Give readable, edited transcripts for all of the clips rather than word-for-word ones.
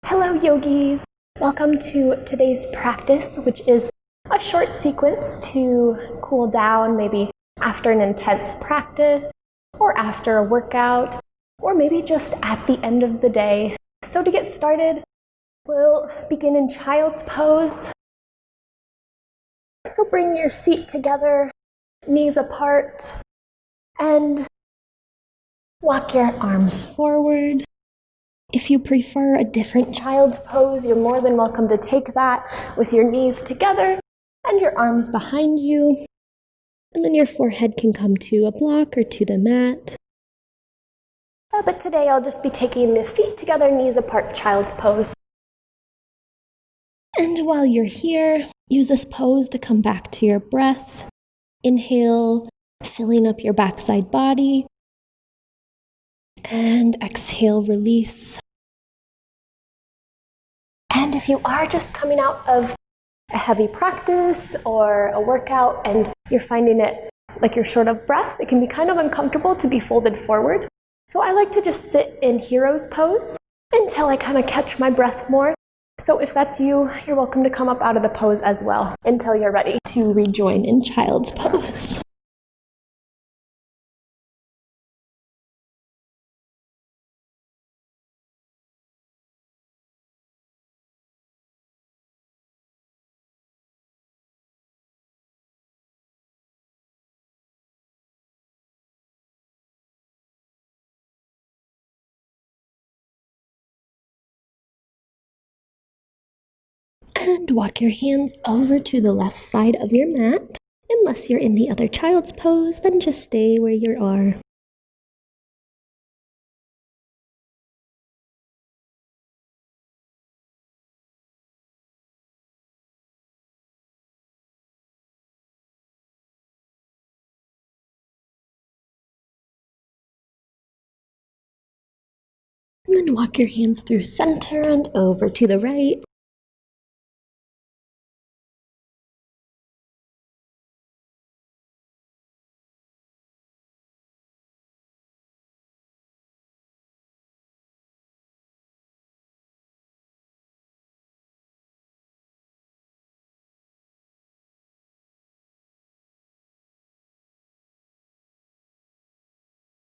Hello, yogis! Welcome to today's practice, which is a short sequence to cool down, maybe after an intense practice, or after a workout, or maybe just at the end of the day. So to get started, we'll begin in child's pose. So bring your feet together, knees apart, and walk your arms forward. If you prefer a different child's pose, you're more than welcome to take that with your knees together and your arms behind you. And then your forehead can come to a block or to the mat. But today I'll just be taking the feet together, knees apart, child's pose. And while you're here, use this pose to come back to your breath. Inhale, filling up your backside body. And exhale, release. And if you are just coming out of a heavy practice or a workout and you're finding it like you're short of breath, it can be kind of uncomfortable to be folded forward. So I like to just sit in hero's pose until I kind of catch my breath more. So if that's you, you're welcome to come up out of the pose as well until you're ready to rejoin in child's pose. And walk your hands over to the left side of your mat. Unless you're in the other child's pose, then just stay where you are. And then walk your hands through center and over to the right.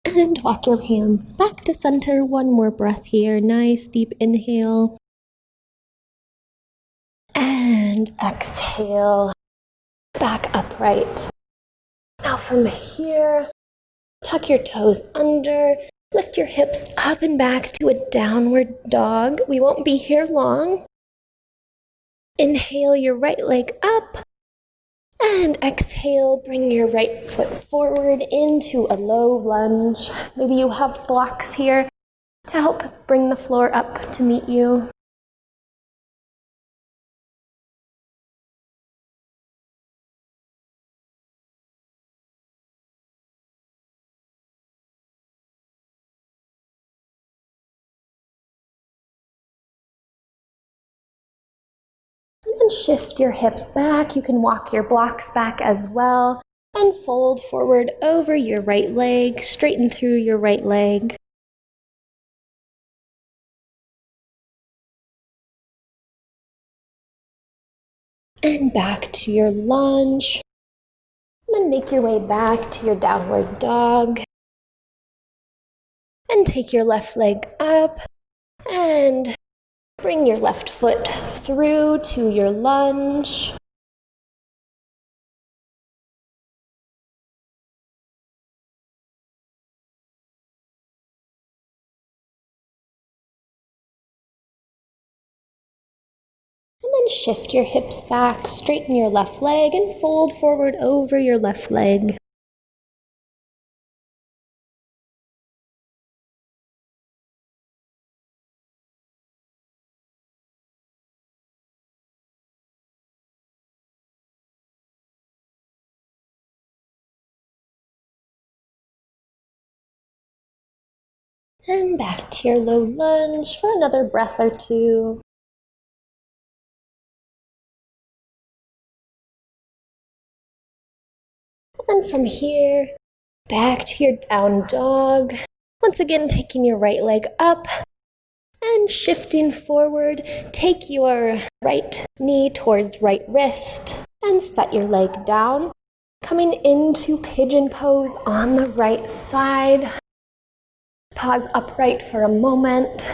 And walk your hands back to center. One more breath here. Nice deep inhale. And exhale. Back upright. Now from here, tuck your toes under. Lift your hips up and back to a downward dog. We won't be here long. Inhale your right leg up. And exhale, bring your right foot forward into a low lunge. Maybe you have blocks here to help bring the floor up to meet you. And then shift your hips back. You can walk your blocks back as well. And fold forward over your right leg, straighten through your right leg. And back to your lunge. And then make your way back to your downward dog. And take your left leg up and bring your left foot through to your lunge. And then shift your hips back, straighten your left leg, and fold forward over your left leg. And back to your low lunge for another breath or two. And then from here, back to your down dog. Once again, taking your right leg up And shifting forward, take your right knee towards right wrist and set your leg down. Coming into pigeon pose on the right side. Pause upright for a moment.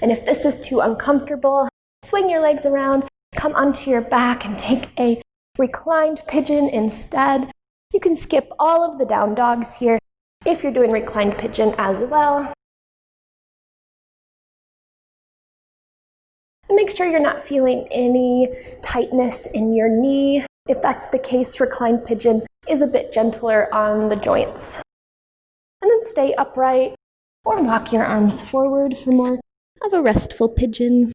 And if this is too uncomfortable, swing your legs around, come onto your back and take a reclined pigeon instead. You can skip all of the down dogs here if you're doing reclined pigeon as well. And make sure you're not feeling any tightness in your knee. If that's the case, reclined pigeon is a bit gentler on the joints. And then stay upright or walk your arms forward for more of a restful pigeon.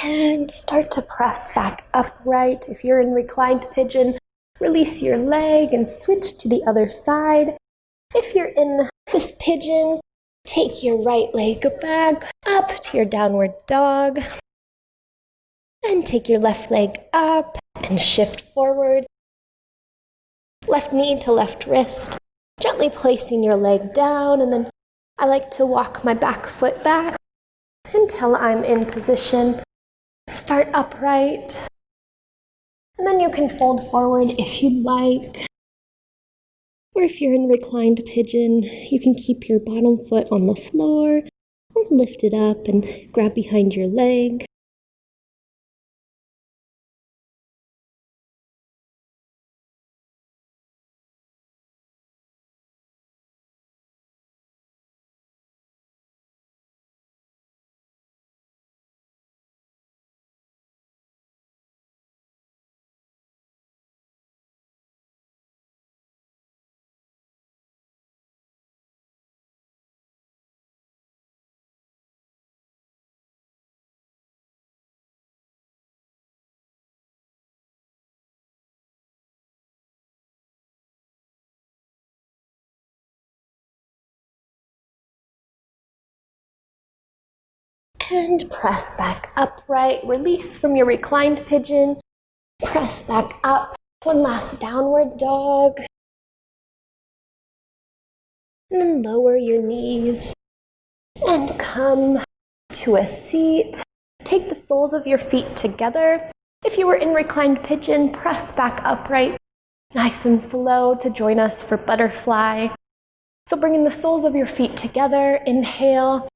And start to press back upright. If you're in reclined pigeon, release your leg and switch to the other side. If you're in this pigeon, take your right leg back up to your downward dog. And take your left leg up and shift forward. Left knee to left wrist, gently placing your leg down. And then I like to walk my back foot back until I'm in position. Start upright, and then you can fold forward if you'd like. Or if you're in reclined pigeon, you can keep your bottom foot on the floor or lift it up and grab behind your leg. And press back upright, release from your reclined pigeon, press back up, one last downward dog. And then lower your knees and come to a seat. Take the soles of your feet together. If you were in reclined pigeon, press back upright, nice and slow to join us for butterfly. So bringing the soles of your feet together, inhale.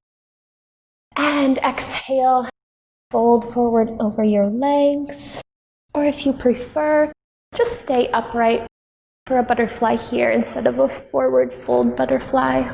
And exhale, fold forward over your legs. Or if you prefer, just stay upright for a butterfly here instead of a forward fold butterfly.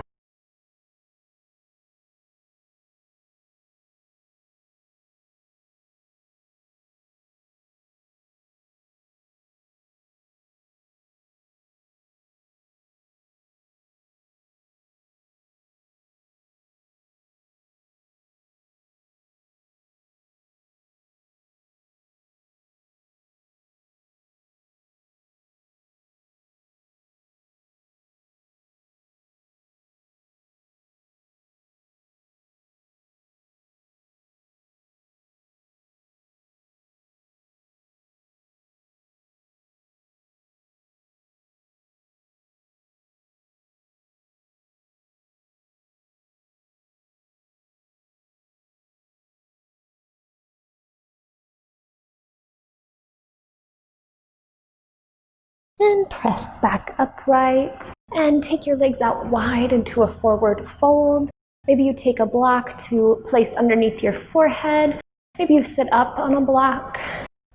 And press back upright and take your legs out wide into a forward fold. Maybe you take a block to place underneath your forehead. Maybe you sit up on a block.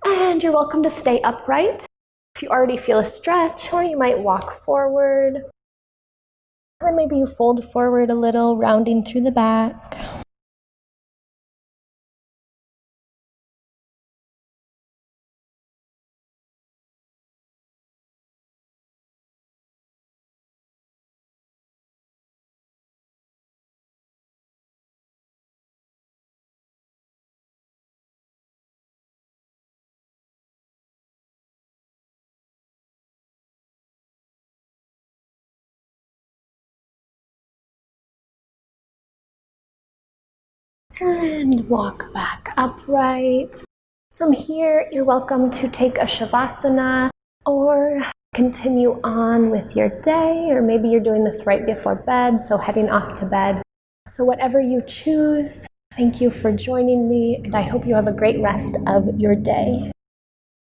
And you're welcome to stay upright if you already feel a stretch, or you might walk forward. And then maybe you fold forward a little, rounding through the back. And walk back upright. From here, you're welcome to take a Shavasana or continue on with your day, or maybe you're doing this right before bed, so heading off to bed. So whatever you choose, thank you for joining me, and I hope you have a great rest of your day.